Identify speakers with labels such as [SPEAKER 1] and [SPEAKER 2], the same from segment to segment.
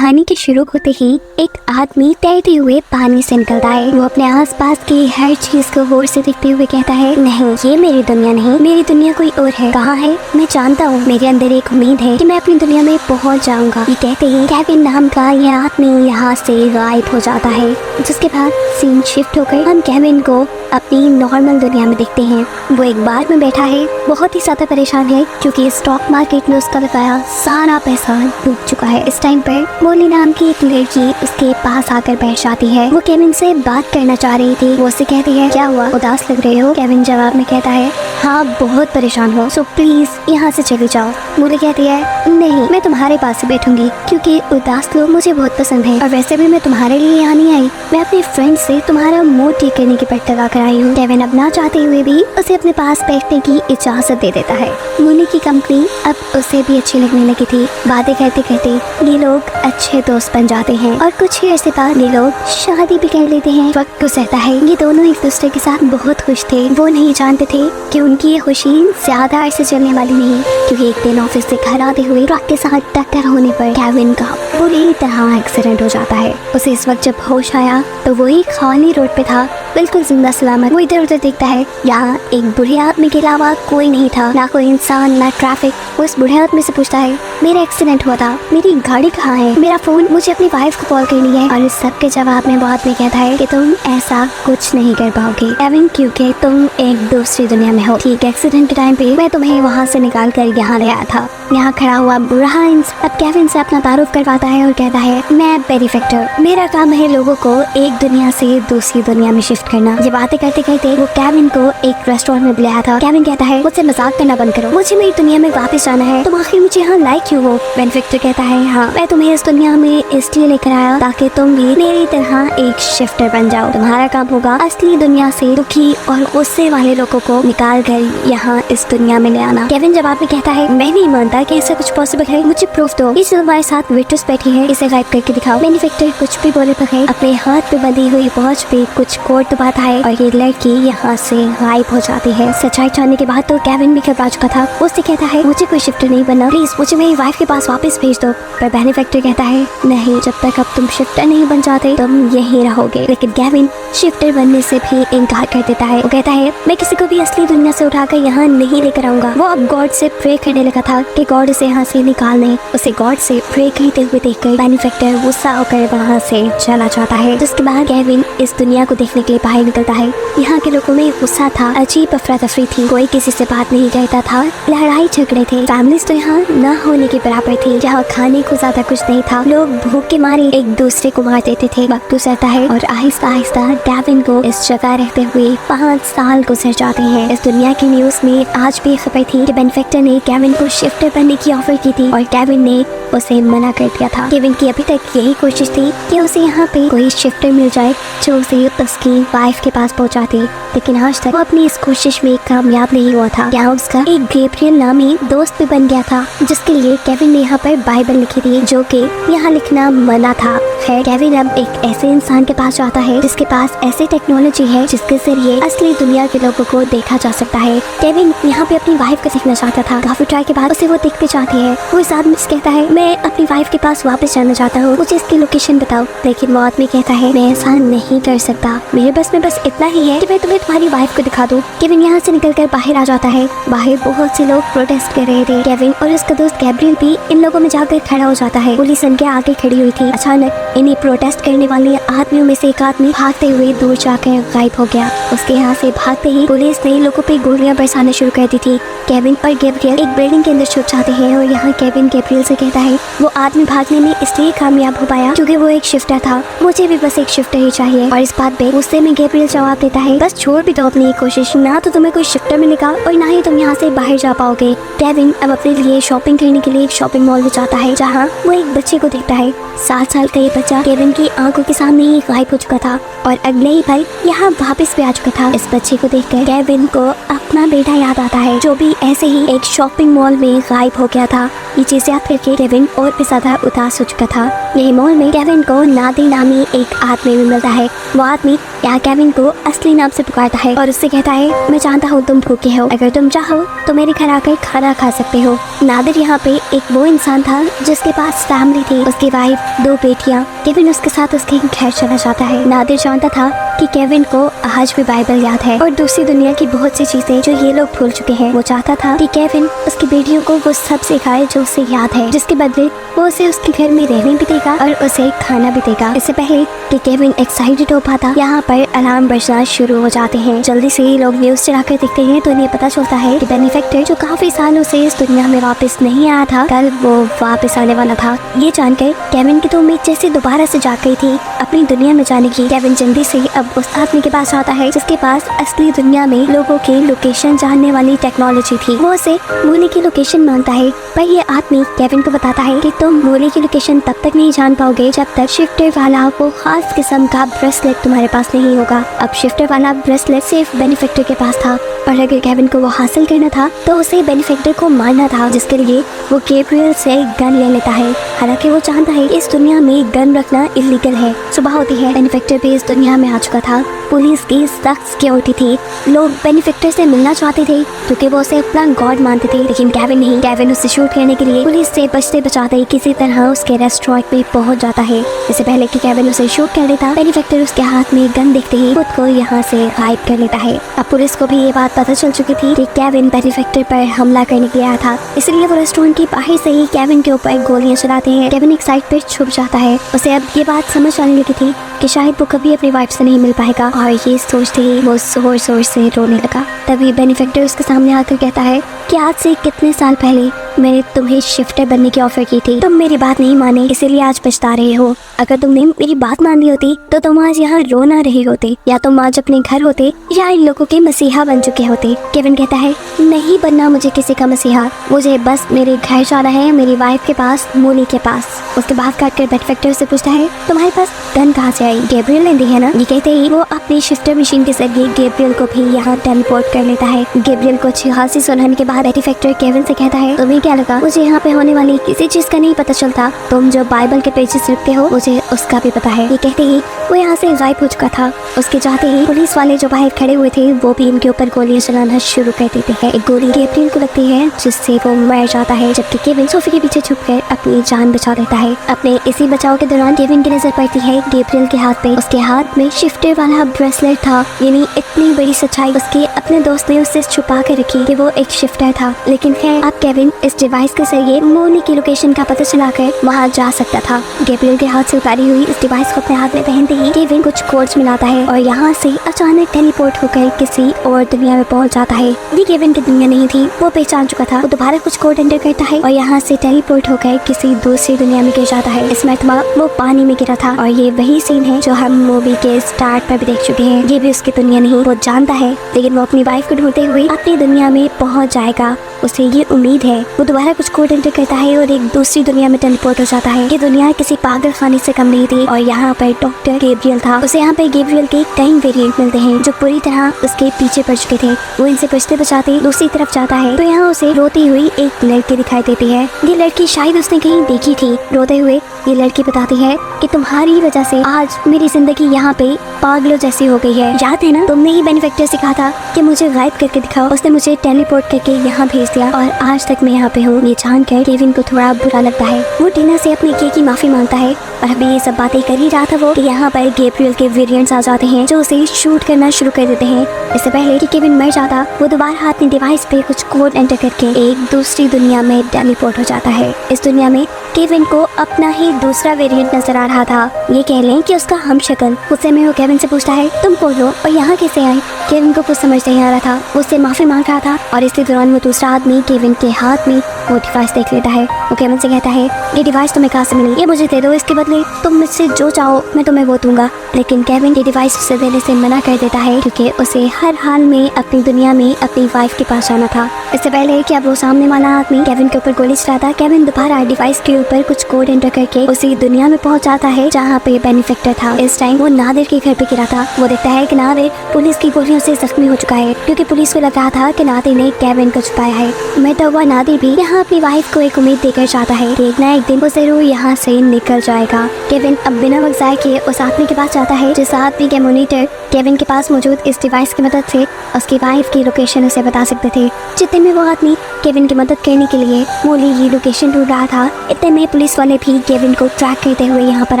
[SPEAKER 1] कहानी के शुरू होते ही एक आदमी तैरते हुए पानी से निकलता है। वो अपने आसपास की हर चीज को गौर से देखते हुए कहता है, नहीं ये मेरी दुनिया नहीं, मेरी दुनिया कोई और है। कहाँ है? मैं जानता हूँ, मेरे अंदर एक उम्मीद है कि मैं अपनी दुनिया में पहुँच जाऊंगा। ये कहते ही केविन नाम का यह आदमी यहाँ से गायब हो जाता है। जिसके बाद सीन शिफ्ट होकर हम केविन को अपनी नॉर्मल दुनिया में देखते हैं। वो एक बार में बैठा है, बहुत ही ज्यादा परेशान है क्योंकि स्टॉक मार्केट में उसका लगाया सारा पैसा डूब चुका है। इस टाइम पर मोली नाम की एक लड़की उसके पास आकर बैठ जाती है। वो केविन से बात करना चाह रही थी। वो उससे कहती है, क्या हुआ, उदास लग रहे हो? केविन जवाब में कहता है, हाँ बहुत परेशान हो, सो प्लीज यहाँ से चली जाओ। मोली कहती है, नहीं मैं तुम्हारे पास ही बैठूंगी क्योंकि उदास लोग मुझे बहुत पसंद है और वैसे भी मैं तुम्हारे लिए यहाँ नहीं आई, मैं अपने फ्रेंड से तुम्हारा मूड ठीक करने की पट्ट लगा कर आई हूँ। केविन अब ना चाहते हुए भी उसे अपने पास बैठने की इजाजत दे देता है। मोली की कंपनी अब उसे भी अच्छी लगने लगी थी। बातें करते करते ये लोग अच्छे दोस्त बन जाते हैं और कुछ ही अर्से बाद ये लोग शादी भी कर लेते हैं। वक्त गुजरता है, ये दोनों एक दूसरे के साथ बहुत खुश थे। वो नहीं जानते थे कि उनकी ये खुशी ज्यादा अरसे चलने वाली नहीं, क्योंकि एक दिन ऑफिस से घर आते हुए ट्रक के साथ टक्कर होने पर केविन का बुरी तरह एक्सीडेंट हो जाता है। उसे इस वक्त जब होश आया तो वही खाली रोड पे था, बिल्कुल जिंदा सलामत। वो इधर उधर देखता है, यहाँ एक बूढ़े आदमी के अलावा कोई नहीं था, ना कोई इंसान ना ट्रैफिक। वो इस बूढ़े आदमी से पूछता है, मेरा एक्सीडेंट हुआ था, मेरी गाड़ी कहाँ है, मेरा फोन, मुझे अपनी वाइफ को कॉल करनी है। और इस सब के जवाब में वो आदमी कहता है कि तुम ऐसा कुछ नहीं कर पाओगे केविन, क्योंकि तुम एक दूसरी दुनिया में हो। ठीक एक्सीडेंट के टाइम पे मैं तुम्हें वहाँ से निकाल कर यहाँ ले आया था। यहाँ खड़ा हुआ बूढ़ा अब केविन से अपना तारुफ करवाता है और कहता है, मैं बेनिफैक्टर, मेरा काम है लोगों को एक दुनिया से दूसरी दुनिया में शिफ्ट करना। ये बातें करते करते वो केविन को एक रेस्टोरेंट में बुलाया था। केविन कहता है, मुझसे मजाक करना बंद करो, मुझे मेरी दुनिया में वापस जाना है। तुम आखिर मुझे यहाँ लायक क्यों हो? बेनिफैक्टर कहता है, हाँ मैं तुम्हें इस दुनिया में इसलिए लेकर आया ताकि तुम भी मेरी तरह एक शिफ्टर बन जाओ। तुम्हारा काम होगा असली दुनिया से दुखी और गुस्से वाले लोगों को निकाल कर यहाँ इस दुनिया में ले आना। केविन जवाब में कहता है, मैं नहीं मानता कि ऐसा कुछ पॉसिबल है, मुझे प्रूफ दो। इस हमारे साथ वेट्रेस बैठी है, इसे गायब करके दिखाओ। बेनिफैक्टर कुछ भी बोले बगैर अपने हाथ पे बंधी हुई वॉच पे कुछ कोड दबाता है और ये लड़की यहाँ से गायब हो जाती है। सच्चाई जानने के बाद तो केविन भी घबरा चुका था। उससे कहता है, मुझे कोई शिफ्टर नहीं बनना, प्लीज मुझे मेरी वाइफ के पास वापस भेज दो। पर बेनिफैक्टर कहता है, नहीं, जब तक अब तुम शिफ्टर नहीं बन जाते तुम यहीं रहोगे। लेकिन केविन शिफ्टर बनने से भी इनकार कर देता है। वो कहता है, मैं किसी को भी असली दुनिया से उठाकर यहाँ नहीं लेकर आऊंगा। वो अब गॉड से प्रे करने लगा था कि गॉड उसे यहाँ से निकाल दे। उसे गॉड से प्रे करते हुए देखकर बेनिफैक्टर गुस्सा होकर वहाँ से चला जाता है। जिसके बाद केविन इस दुनिया को देखने के लिए बाहर निकलता है। यहाँ के लोगों में गुस्सा था, अजीब अफरा तफरी थी, कोई किसी से बात नहीं करता था, लड़ाई झगड़े थे, फैमिलीज तो यहाँ न होने के बराबर थी। यहाँ खाने को ज्यादा कुछ नहीं था, लोग भूख के मारे एक दूसरे को मार देते थे। वक्त गुजरता है और आहिस्ता आहिस्ता केविन को इस जगह रहते हुए 5 साल गुजर जाते हैं। इस दुनिया की न्यूज में आज भी खबर थी कि बेनिफैक्टर ने केविन को शिफ्टर बनने की ऑफर की थी और केविन ने उसे मना कर दिया था। केविन की अभी तक यही कोशिश थी कि उसे यहाँ पे कोई शिफ्टर मिल जाए जो उसे उसकी वाइफ के पास पहुँचा दे, लेकिन आज तक वो अपनी इस कोशिश में कामयाब नहीं हुआ था। यहाँ उसका एक गैब्रियल नामी दोस्त भी बन गया था, जिसके लिए केविन ने यहाँ पर बाइबल लिखी थी, जो कि यहाँ लिखना मना था। खैर केविन अब एक ऐसे इंसान के पास जाता है जिसके पास ऐसी टेक्नोलॉजी है जिसके जरिए असली दुनिया के लोगों को देखा जा सकता है। केविन यहाँ पे अपनी वाइफ को देखना चाहता था। काफी ट्राई के बाद उसे वो दिखते जाती है। वो इस आदमी से कहता है, मैं अपनी वाइफ के पास वापस जाना चाहता हूँ, मुझे इसकी लोकेशन बताओ। लेकिन वो आदमी कहता है, मैं ऐसा नहीं कर सकता, मेरे बस में बस इतना ही है कि मैं तुम्हें तुम्हारी वाइफ को दिखा दूँ। केविन यहाँ से निकलकर बाहर आ जाता है। बाहर बहुत से लोग प्रोटेस्ट कर रहे थे। केविन और उसका दोस्त गैब्रियल भी इन लोगों में जाकर खड़ा हो जाता है। पुलिस उनके आगे खड़ी हुई थी। अचानक इन्हीं प्रोटेस्ट करने वाले आदमियों में से एक आदमी भागते हुए दूर जाकर गायब हो गया। उसके यहाँ से भागते ही पुलिस ने लोगों पे गोलियां बरसाना शुरू कर दी थी। केविन और गैब्रियल एक बिल्डिंग के अंदर छुप जाते हैं और यहाँ केविन गैब्रियल से कहता है, वो आदमी भागने में इसलिए कामयाब हो पाया क्योंकि वो एक शिफ्टर था, मुझे भी बस एक शिफ्टर ही चाहिए। और इस बात पे गुस्से में गैब्रियल जवाब देता है, बस छोड़ भी दो अपनी ये कोशिश, ना तो तुम्हें कोई शिफ्टर मिलेगा और ना ही तुम यहाँ से बाहर जा पाओगे। केविन अब अपने लिए शॉपिंग करने के लिए एक शॉपिंग मॉल में जाता है, जहाँ वो एक बच्चे को देखता है। 7 साल का ये बच्चा केविन की आंखों के सामने ही गायब हो चुका था और अगले ही पल यहाँ वापस भी आ चुका था। इस बच्चे को देखकर केविन को अपना बेटा याद आता है, जो भी ऐसे ही एक शॉपिंग मॉल में गायब हो गया था। ये चीज याद करके केविन और भी ज्यादा उदास हो चुका था। यही मॉल में केविन को नादिर नामी एक आदमी भी मिलता है। वो आदमी यहाँ केविन को असली नाम से पुकारता है और उससे कहता है, मैं जानता हूँ तुम भूखे हो, अगर तुम चाहो तो मेरे घर आकर खाना खा सकते हो। नादिर यहाँ पे एक वो इंसान था जिसके पास फैमिली थी, उसकी वाइफ, 2 बेटियाँ। केविन उसके साथ उसके घर चला जाता है। नादिर जानता था कि केविन को आज भी बाइबल याद है और दूसरी दुनिया की बहुत सी चीजें जो ये लोग भूल चुके हैं। वो चाहता था कि केविन उसकी बेटियों को वो सब सिखाए जो उसे याद है, जिसके बदले वो उसे उसके घर में रहने भी देगा और उसे खाना भी देगा। इससे पहले कि केविन एक्साइटेड हो पाता, यहाँ पर अलार्म बजना शुरू हो जाते हैं। जल्दी से लोग न्यूज चलाकर देखते हैं तो इन्हें पता चलता है कि बेनिफैक्टर जो काफी सालों से इस दुनिया में वापस नहीं आया था, कल वो वापस आने वाला था। ये जानकर केविन की तो उम्मीद जैसे दोबारा से जाग गई थी अपनी दुनिया में जाने की। केविन जल्दी से अब उस आदमी के पास आता है जिसके पास असली दुनिया में लोगों के लोकेशन जानने वाली टेक्नोलॉजी थी। वो उसे मूली की लोकेशन मांगता है, पर ये आदमी केविन को बताता है कि तुम मूली की लोकेशन तब तक नहीं जान पाओगे जब तक शिफ्टर वाला वो खास किस्म का ब्रेसलेट तुम्हारे पास नहीं होगा। अब शिफ्टर वाला ब्रेसलेट सिर्फ बेनिफैक्टर के पास था और अगर केविन को वो हासिल करना था तो उसे बेनिफैक्टर को मारना था, जिसके लिए वो गैब्रियल से गन ले लेता है। हालांकि वो जानता है इस दुनिया में गन रखना इलीगल है। सुबह होती है, बेनिफैक्टर भी इस दुनिया में आ चुका था। पुलिस की सख्त सिक्योरिटी थी। लोग बेनिफैक्टर से मिलना चाहते थे क्योंकि वो उसे अपना गॉड मानते थे, लेकिन केविन नहीं। केविन उसे शूट करने के लिए पुलिस से बचते बचाते किसी तरह उसके रेस्टोरेंट में पहुंच जाता है। इससे पहले कि केविन उसे शूट कर लेता, बेनिफैक्टर उसके हाथ में गन देखते ही खुद को यहाँ से गायब कर लेता है। अब पुलिस को भी ये बात पता चल चुकी थी कि केविन बेनिफैक्टर पर हमला करने के लिए आया था, इसलिए वो रेस्टोरेंट के बाहर से ही केविन के ऊपर गोलियां चलाते हैं। केविन एक साइड पर छुप जाता है। उसे अब ये बात समझ आने लगी थी कि शायद वो कभी अपनी वाइफ से नहीं मिल पाएगा और ये सोचते ही वो जोर जोर से रोने लगा। तभी बेनिफैक्टर उसके सामने आकर कहता है कि आज से कितने साल पहले मैंने तुम्हें शिफ्टर बनने की ऑफर की थी, तुम मेरी बात नहीं माने, इसीलिए आज पछता रहे हो। अगर तुमने मेरी बात मान ली होती तो तुम आज यहाँ रो ना रहे होते, या तुम आज अपने घर होते या इन लोगों के मसीहा बन चुके होते। केविन कहता है, नहीं बनना मुझे किसी का मसीहा, मुझे बस मेरे घर जाना है, मेरी वाइफ के पास, मूली के पास। उसके बाद काटकर बेनिफैक्टर से पूछता है, तुम्हारे पास गन कहाँ से आई? गैब्रियल ने दी है ना? ये कहते ही वो अपनी शिफ्टर मशीन के जरिए गैब्रियल को भी यहाँ टेलीपोर्ट कर लेता है। गैब्रियल को अच्छी खासी सुनाने के बाद बेनिफैक्टर केविन से कहता है, तुम्हें क्या लगा मुझे यहाँ पे होने वाली किसी चीज का नहीं पता चलता? तुम जो बाइबल के पेजेस लिखते हो मुझे उसका भी पता है। ये कहते ही वो यहाँ से गायब हो चुका था। उसके जाते ही पुलिस वाले जो बाहर खड़े हुए थे वो भी इनके ऊपर गोलियां चलाना शुरू कर देते हैं। एक गोली गैब्रियल को लगती है जिससे वो मर जाता है, जबकि केविन सोफे के पीछे छुपकर अपनी जान बचा लेता है। अपने इसी बचाव के दौरान केविन की नजर पड़ती है गैब्रियल के हाथ पे। उसके हाथ में शिफ्टर वाला ब्रेसलेट था, यानी इतनी बड़ी सच्चाई उसके अपने दोस्त ने उससे छुपा कर रखी कि वो एक शिफ्टर था। लेकिन खैर अब केविन इस डिवाइस के जरिए मूली की लोकेशन का पता चलाकर वहाँ जा सकता था। गैब्रियल के हाथ से उतारी हुई इस डिवाइस को अपने हाथ में पहनते ही केविन कुछ कोड्स मिलाता है और यहाँ से अचानक टेलीपोर्ट होकर किसी और दुनिया में पहुँच जाता है। ये केविन की दुनिया नहीं थी, वो पहचान चुका था। वो दोबारा कुछ कोड एंटर करता है और यहाँ से टेलीपोर्ट होकर किसी दूसरी दुनिया में गिर जाता है। इस मरतबा वो पानी में गिरा था और ये वही सीन है जो हम मूवी के स्टार्ट पर भी देख चुके हैं। ये भी उसकी दुनिया नहीं, वो जानता है, लेकिन वो अपनी वाइफ को ढूंढते हुए अपनी दुनिया में पहुँच जाएगा, उसे ये उम्मीद है। वो दोबारा कुछ कोड एंटर करता है और एक दूसरी दुनिया में टेलीपोर्ट हो जाता है। ये दुनिया किसी पागल खाने से कम नहीं थी और यहाँ पर डॉक्टर गैब्रियल था। उसे यहाँ पे गैब्रियल के कई वेरिएंट मिलते हैं जो पूरी तरह उसके पीछे पड़ चुके थे। वो इनसे बचते बचाते दूसरी तरफ जाता है तो यहाँ उसे रोती हुई एक लड़की दिखाई देती है। ये लड़की शायद उसने कहीं देखी थी। रोते हुए ये लड़की बताती है कि तुम्हारी वजह से आज मेरी जिंदगी यहाँ पे पागलों जैसी हो गई है। याद है ना, तुमने ही बेनिफैक्टर से कहा था कि मुझे गायब करके दिखाओ, उसने मुझे टेलीपोर्ट करके यहाँ भेज दिया और आज तक मैं यहाँ पे हूँ। ये जानकर केविन को थोड़ा बुरा लगता है। वो टीना से अपने किए की माफी मांगता है और अभी ये सब बातें कर ही रहा था वो कि यहाँ पर गैब्रियल के वेरिएंट्स आ जाते हैं जो उसे शूट करना शुरू कर देते हैं। इससे पहले कि केविन मर जाता, वो दोबारा अपनी डिवाइस पे कुछ कोड एंटर करके एक दूसरी दुनिया में टेलीपोर्ट हो जाता है। इस दुनिया में केविन को अपना ही दूसरा वेरिएंट नजर आ रहा था। ये कह लें कि उसका हमशक्ल। गुस्से में वो केविन से पूछता है, तुम कौन हो और यहाँ कैसे आए? केविन को कुछ समझ नहीं आ रहा था। वो उससे माफी मांग रहा था और इसी दौरान वो दूसरा आदमी केविन के हाथ में वो डिवाइस देख लेता है। वो केविन से कहता है, ये डिवाइस तुम्हें कहाँ से मिली? ये मुझे दे दो, इसके बदले तुम मुझसे जो चाहो मैं तुम्हें वो दूंगा। लेकिन केविन ये डिवाइस उसे देने से मना कर देता है क्योंकि उसे हर हाल में अपनी दुनिया में अपनी वाइफ के पास जाना था। इससे पहले कि अब वो सामने वाला आदमी केविन के ऊपर गोली चलाता, केविन दोबारा डिवाइस के ऊपर कुछ कोड एंटर करके उसी दुनिया में पहुंच जाता है जहाँ पे बेनिफैक्टर था। इस टाइम वो नादिर के घर पे गिरा था। वो देखता है कि नादिर पुलिस की गोलियों से जख्मी हो चुका है क्योंकि पुलिस को लग रहा था कि नादिर ने केविन को छुपाया है। मरता हुआ नादिर भी यहाँ अपनी अपनी वाइफ को एक उम्मीद देकर चाहता है कि एक ना एक दिन वो जरूर यहाँ से निकल जाएगा। केविन अब बिना वक्त ज़ाय किए उस आदमी के पास जाता है जिस आदमी के मॉनिटर केविन के पास मौजूद इस डिवाइस की मदद से उसकी वाइफ की लोकेशन उसे बता सकते थे। जितने में वो आदमी केविन की मदद करने के लिए मोली की लोकेशन ढूंढ रहा था, इतने में पुलिस वाले भी केविन को ट्रैक करते हुए यहाँ पर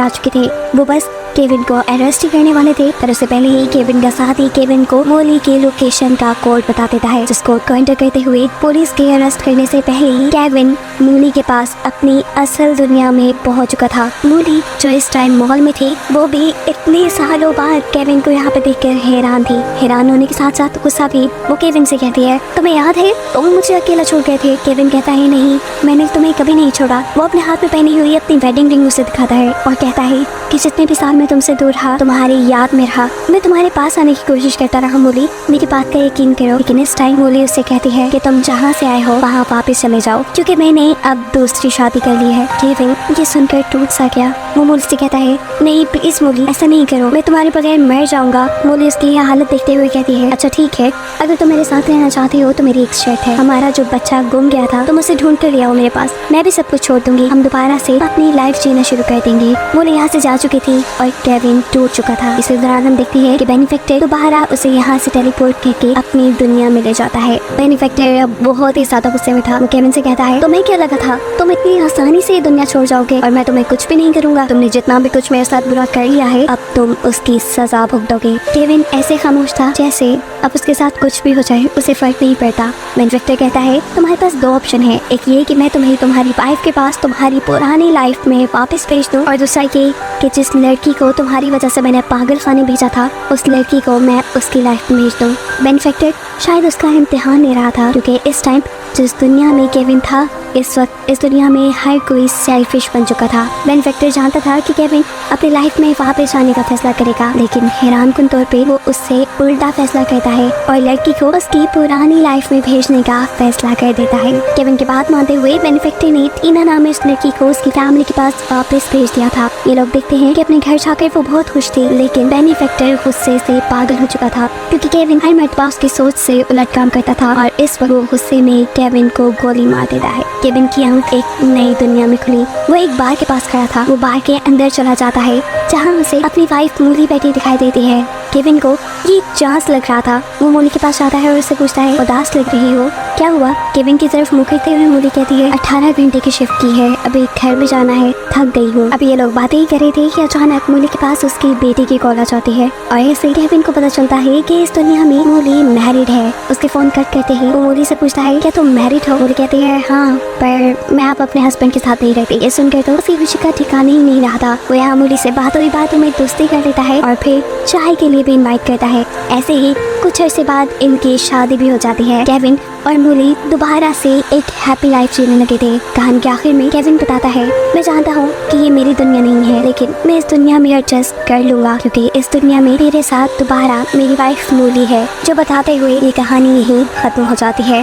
[SPEAKER 1] आ चुके थे। वो बस केविन को अरेस्ट ही करने वाले थे, पर उससे पहले ही केविन का साथी केविन को मोली की लोकेशन का कोड बता देता है, जिस कोड को एंटर करते हुए पुलिस के अरेस्ट करने से पहले ही केविन मोली के पास अपनी असल दुनिया में पहुंच चुका था। मोली जो इस टाइम मॉल में थी, वो भी इतने सालों बाद केविन को यहाँ पे देखकर हैरान थी। हैरान होने के साथ साथ गुस्सा भी। वो केविन से कहती है, तुम्हें याद है तुम मुझे अकेला छोड़ गए थे? केविन कहता है, नहीं, मैंने तुम्हें कभी नहीं छोड़ा। वो अपने हाथ में पहनी हुई अपनी वेडिंग रिंग उसे दिखाता है और कहता है कि जितने भी साल मैं तुमसे दूर रहा, तुम्हारी याद में रहा, मैं तुम्हारे पास आने की कोशिश करता रहा। मोली, मेरी बात का यकीन करो। लेकिन इस टाइम मोली उससे कहती है कि तुम जहाँ से आए हो वहाँ वापस चले जाओ, क्योंकि मैंने अब दूसरी शादी कर ली है। केविन ये सुनकर टूट सा गया। वो मोली से कहता है, नहीं प्लीज मोली, ऐसा नहीं करो, मैं तुम्हारे बगैर मर जाऊंगा। मोली उसकी यह हालत देखते हुए कहती है, अच्छा ठीक है, अगर तुम मेरे साथ रहना चाहती हो तो मेरी एक शर्त है। हमारा जो बच्चा गुम गया था, तुम उसे ढूंढ कर ले आओ मेरे पास। मैं भी सब कुछ छोड़ दूंगी, हम दोबारा से अपनी लाइफ जीना शुरू कर देंगे। मोली यहाँ से जा चुकी थी और केविन टूट चुका था। इसी दौरान हम देखते हैं कि बेनिफैक्टर दोबारा उसे यहाँ से टेलीपोर्ट करके अपनी दुनिया में ले जाता है। बेनिफैक्टर बहुत ही ज्यादा गुस्से में था। वो केविन से कहता है, तुम्हें क्या लगा था तुम इतनी आसानी से ये दुनिया छोड़ जाओगे और मैं तुम्हें कुछ भी नहीं करूंगा? तुमने जितना भी कुछ मेरे साथ बुरा कर लिया है, अब तुम उसकी सजा भुगतोगे। केविन ऐसे खामोश था जैसे अब उसके साथ कुछ भी हो जाए उसे फर्क नहीं पड़ता। बेनिफैक्टर कहता है, तुम्हारे पास दो ऑप्शन है, एक ये कि मैं तुम्हें तुम्हारी वाइफ के पास तुम्हारी पुरानी लाइफ में वापस भेज दूं, और दूसरा ये कि जिस लड़की को तुम्हारी वजह से मैंने पागलखाने भेजा था, उस लड़की को मैं उसकी लाइफ में भेज दूं। बेनिफैक्टर शायद उसका इम्तिहान ले रहा था, क्योंकि इस टाइम जिस दुनिया में केविन था, इस वक्त इस दुनिया में हर कोई सेल्फिश बन चुका था। बेनिफैक्टर जानता था कि केविन अपनी लाइफ में वापस आने का फैसला करेगा, लेकिन हैरानकुन तौर पे वो उससे उल्टा फैसला करता है और लड़की को उसकी पुरानी लाइफ में भेजने का फैसला कर देता है। केविन की बात मानते हुए बेनिफैक्टर ने टीना नाम इस लड़की को उसकी फैमिली के पास वापस भेज दिया था। ये लोग देखते हैं कि अपने घर जाकर वो बहुत खुश थी, लेकिन बेनिफैक्टर गुस्से से पागल हो चुका था, क्योंकि केविन हर मर्तबा उसकी सोच से उलट काम करता था और इस वक्त वो गुस्से में केविन को गोली मार देता है। केविन की आंख एक नई दुनिया में खुली। वो एक बार के पास खड़ा था। वो बार के अंदर चला जाता है जहाँ उसे अपनी वाइफ मोली बैठी दिखाई देती है। केविन को ये चांस लग रहा था। वो मोली के पास जाता है और उससे पूछता है, उदास लग रही हो, क्या हुआ? केविन की तरफ मुँह करते हुए मोली कहती है, 18 घंटे की शिफ्ट की है, अभी घर में जाना है, थक गई हूँ। अभी ये लोग बातें ही कर रहे थे कि अचानक मोली के पास उसकी बेटी की कॉल आ जाती है और ऐसे केविन को पता चलता है कि इस दुनिया में मोली मैरिड है। उसके फोन कट करते ही वो मोली से पूछता है, क्या तुम मैरिड हो? मोली कहती है, हाँ, पर मैं आप अपने हस्बैंड के साथ नहीं रहती। ये सुनकर तो उसी खुशी का ठिकाना ही नहीं रहा था। वो यहाँ मोली से बातों में दोस्ती कर लेता है और फिर चाय के लिए भी इनवाइट करता है। ऐसे ही कुछ अर्से बाद इनकी शादी भी हो जाती है। केविन और मोली दोबारा से एक हैप्पी लाइफ जीने लगे थे। कहानी के आखिर में केविन बताता है, मैं जानता हूँ कि ये मेरी दुनिया नहीं है, लेकिन मैं इस दुनिया में एडजस्ट कर लूंगा, क्योंकि इस दुनिया में मेरे साथ दोबारा मेरी वाइफ मोली है। जो बताते हुए ये कहानी यहीं खत्म हो जाती है।